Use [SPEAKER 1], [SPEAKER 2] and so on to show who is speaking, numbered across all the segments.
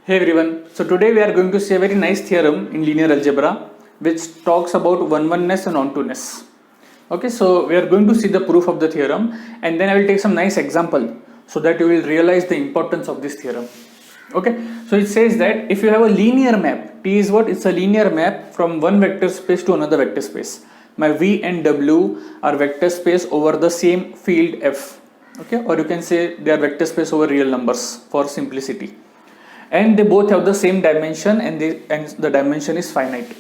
[SPEAKER 1] Hey everyone, so today we are going to see a very nice theorem in linear algebra which talks about one-oneness and onto-ness. Okay, so we are going to see the proof of the theorem and then I will take some nice example so that you will realize the importance of this theorem. Okay, so it says that if you have a linear map, T is what? It's a linear map from one vector space to another vector space. My V and W are vector space over the same field F. Okay, or you can say they are vector space over real numbers for simplicity. And they both have the same dimension and the dimension is finite.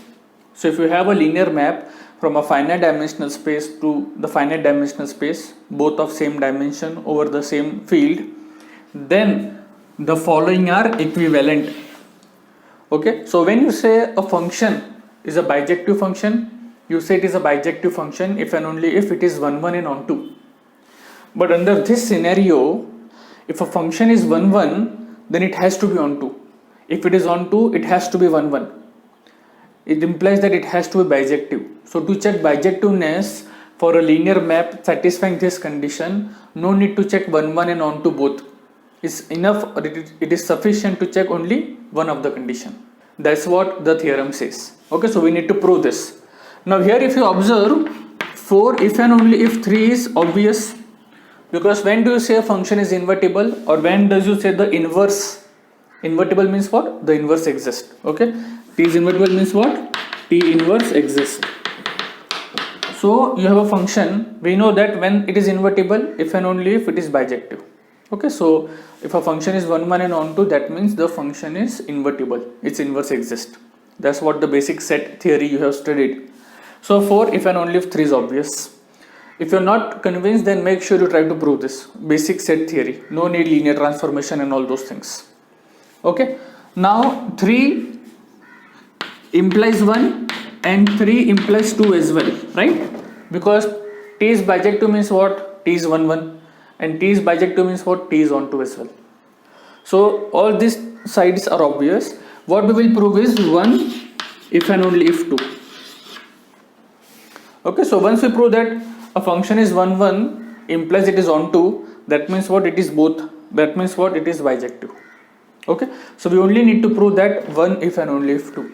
[SPEAKER 1] So if you have a linear map from a finite dimensional space to the finite dimensional space, both of same dimension over the same field, then the following are equivalent. Okay, so when you say a function is a bijective function, you say it is a bijective function if and only if it is 1 1 and onto. But under this scenario, if a function is 1 1, then it has to be onto. If it is onto, it has to be 1 1. It implies that it has to be bijective. So to check bijectiveness for a linear map satisfying this condition, no need to check 1 1 and onto both. It's enough, or it is sufficient to check only one of the condition. That's what the theorem says. Okay, so we need to prove this. Now here if you observe, for if and only if 3 is obvious. Because when do you say a function is invertible, or when does you say the inverse? Invertible means what? The inverse exists. Okay, T is invertible means what? T inverse exists. So you have a function, we know that when it is invertible, if and only if it is bijective. Okay, so if a function is 1 1 and onto, that means the function is invertible, its inverse exists. That's what the basic set theory you have studied. So for if and only if 3 is obvious. If you are not convinced, then make sure you try to prove this basic set theory. No need linear transformation and all those things. Okay, now 3 implies 1 and 3 implies 2 as well, right? Because T is bijective means what? T is 1 1, and T is bijective means what? T is onto as well. So all these sides are obvious. What we will prove is 1 if and only if 2. Okay, so once we prove that a function is 1 1 implies it is onto, that means what? It is both. That means what? It is bijective. Okay, so we only need to prove that 1 if and only if 2.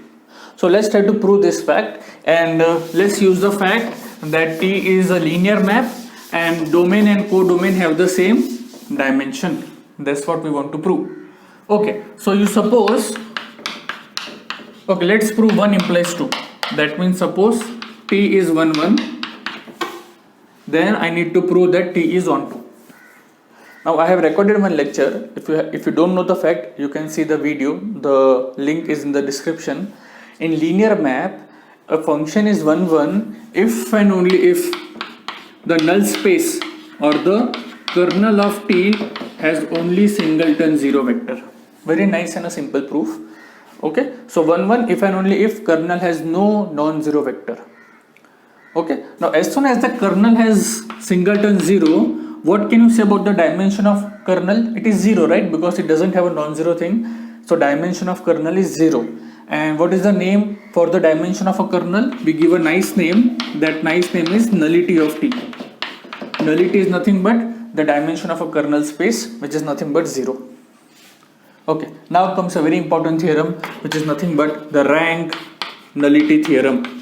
[SPEAKER 1] So let's try to prove this fact, and let's use the fact that T is a linear map and domain and codomain have the same dimension. That's what we want to prove. Okay, so you suppose, okay, let's prove 1 implies 2. That means suppose T is 1 1, then I need to prove that T is onto. Now I have recorded one lecture. If you don't know the fact, you can see the video. The link is in the description. In linear map, a function is 1 1 if and only if the null space or the kernel of T has only singleton 0 vector. Very nice and a simple proof. Okay, so 1 1 if and only if kernel has no non-zero vector. Okay, now as soon as the kernel has singleton 0, what can you say about the dimension of kernel? It is 0, right? Because it doesn't have a non-zero thing. So dimension of kernel is 0. And what is the name for the dimension of a kernel? We give a nice name. That nice name is nullity of T. Nullity is nothing but the dimension of a kernel space, which is nothing but 0. Okay, now comes a very important theorem, which is nothing but the rank nullity theorem.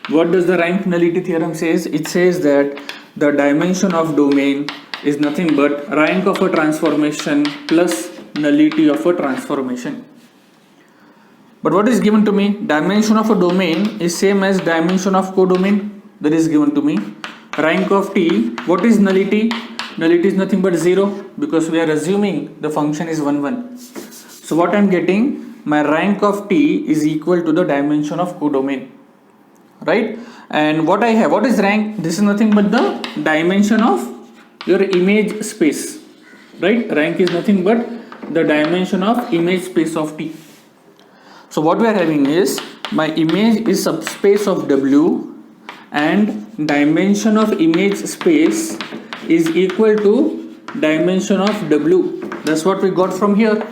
[SPEAKER 1] What does the rank nullity theorem says? It says that the dimension of domain is nothing but rank of a transformation plus nullity of a transformation. But what is given to me? Dimension of a domain is same as dimension of codomain. That is given to me. Rank of T, what is nullity? Nullity is nothing but 0 because we are assuming the function is 1 1. So what I am getting? My rank of T is equal to the dimension of codomain. Right, and what I have, what is rank? This is nothing but the dimension of your image space, right? Rank is nothing but the dimension of image space of T. So what we are having is my image is subspace of W and dimension of image space is equal to dimension of W. That's what we got from here.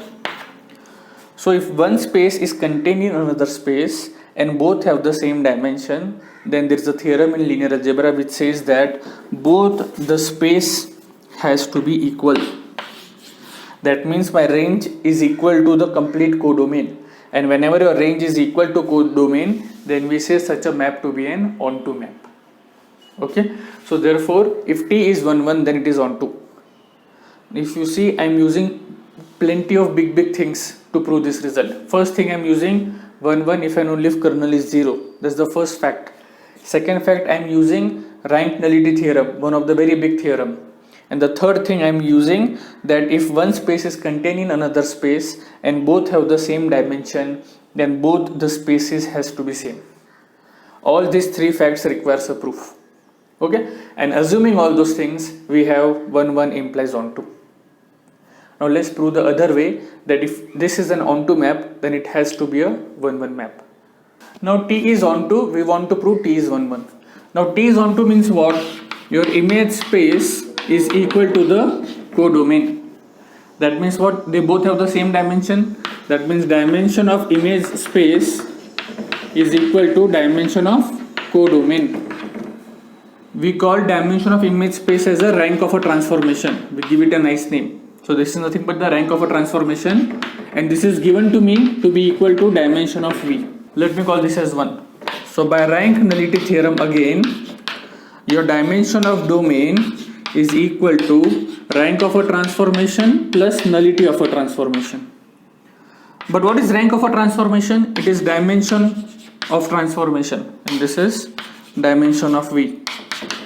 [SPEAKER 1] So if one space is contained in another space and both have the same dimension, then there is a theorem in linear algebra which says that both the space has to be equal. That means my range is equal to the complete codomain. And whenever your range is equal to codomain, then we say such a map to be an onto map. Okay, so therefore if T is 1 1, then it is onto. If you see, I am using plenty of big things to prove this result. First thing, I am using 1 1 if and only if kernel is 0. That's the first fact. Second fact, I am using rank nullity theorem, one of the very big theorem. And the third thing, I am using that if one space is contained in another space and both have the same dimension, then both the spaces has to be same. All these three facts requires a proof. Okay, and assuming all those things, we have 1 1 implies onto. Now let's prove the other way, that if this is an onto map, then it has to be a 1 1 map. Now T is onto, we want to prove T is 1 1. Now T is onto means what? Your image space is equal to the codomain. That means what? They both have the same dimension. That means dimension of image space is equal to dimension of codomain. We call dimension of image space as a rank of a transformation. We give it a nice name. So this is nothing but the rank of a transformation, and this is given to me to be equal to dimension of V. Let me call this as 1. So by rank nullity theorem again, your dimension of domain is equal to rank of a transformation plus nullity of a transformation. But what is rank of a transformation? It is dimension of transformation, and this is dimension of V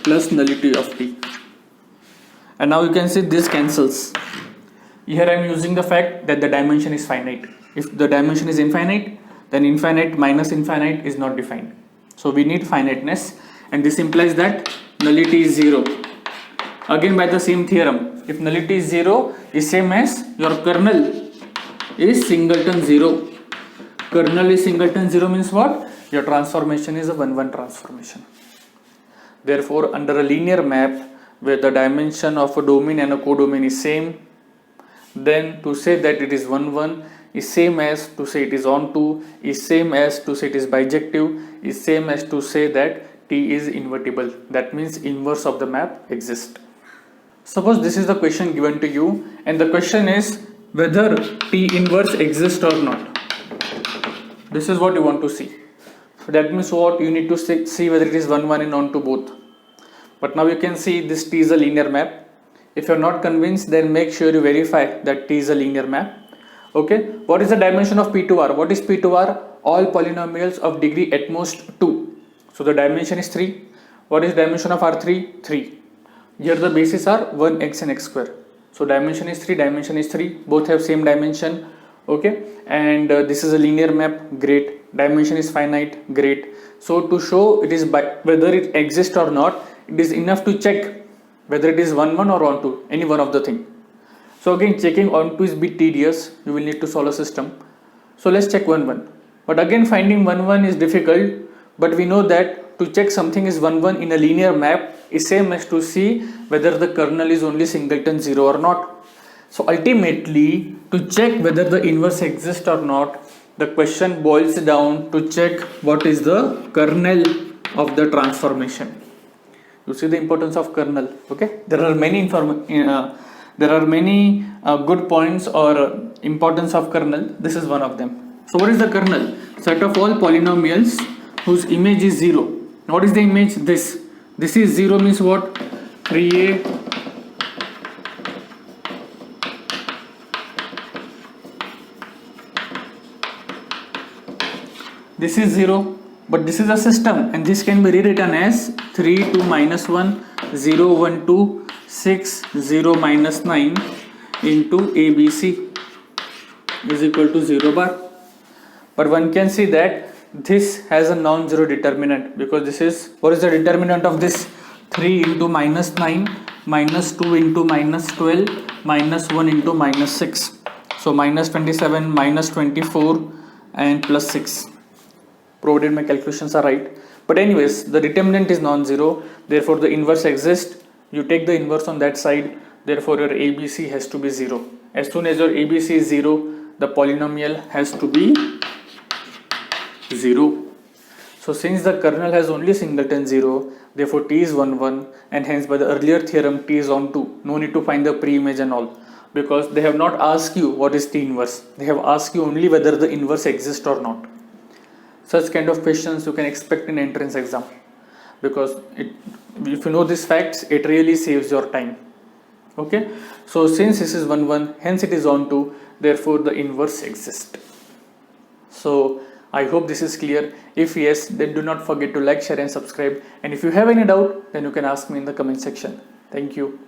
[SPEAKER 1] plus nullity of T. And now you can see this cancels. Here I am using the fact that the dimension is finite. If the dimension is infinite, then infinite minus infinite is not defined. So we need finiteness, and this implies that nullity is 0. Again by the same theorem, if nullity is 0 is same as your kernel is singleton 0. Kernel is singleton 0 means what? Your transformation is a 1 1 transformation. Therefore under a linear map where the dimension of a domain and a codomain is same, then to say that it is 1 1 is same as to say it is onto, is same as to say it is bijective, is same as to say that T is invertible. That means inverse of the map exists. Suppose this is the question given to you, and the question is whether T inverse exists or not. This is what you want to see. So that means what? You need to see whether it is 1 1 and onto both. But now you can see this T is a linear map. If you are not convinced, then make sure you verify that T is a linear map. Okay, what is the dimension of P2R? What is P2R? All polynomials of degree at most 2. So the dimension is 3. What is dimension of R3? 3. Here the bases are 1x and x square. So dimension is 3, dimension is 3. Both have same dimension. Okay, and this is a linear map. Great. Dimension is finite. Great. So to show it is whether it exists or not, it is enough to check whether it is 1 1 or onto, any one of the thing. So again, checking onto is a bit tedious. You will need to solve a system. So let's check 1 1. But again, finding 1 1 is difficult. But we know that to check something is 1 1 in a linear map is same as to see whether the kernel is only singleton 0 or not. So ultimately, to check whether the inverse exists or not, the question boils down to check what is the kernel of the transformation. You see the importance of kernel. Okay, there are many good points or importance of kernel. This is one of them. So what is the kernel? Set of all polynomials whose image is 0. What is the image? This is 0 means what? 3a this is 0, but this is a system, and this can be rewritten as 3 2 minus 1 0 1 2 6 0 minus 9 into ABC is equal to 0 bar. But one can see that this has a non-zero determinant, because this is, what is the determinant of this? 3 into minus 9 minus 2 into minus 12 minus 1 into minus 6. So minus 27 minus 24 and plus 6, provided my calculations are right. But anyways, the determinant is non-zero, therefore the inverse exists. You take the inverse on that side, therefore your ABC has to be 0. As soon as your ABC is 0, the polynomial has to be 0. So since the kernel has only singleton 0, therefore T is 1 1, and hence by the earlier theorem T is onto. No need to find the pre-image and all. because they have not asked you what is the inverse. They have asked you only whether the inverse exists or not. Such kind of questions you can expect in entrance exam, because if you know these facts, it really saves your time. Okay, so since this is 1 1, hence it is onto, therefore the inverse exists. So I hope this is clear. If yes, then do not forget to like, share and subscribe, and if you have any doubt, then you can ask me in the comment section. Thank you.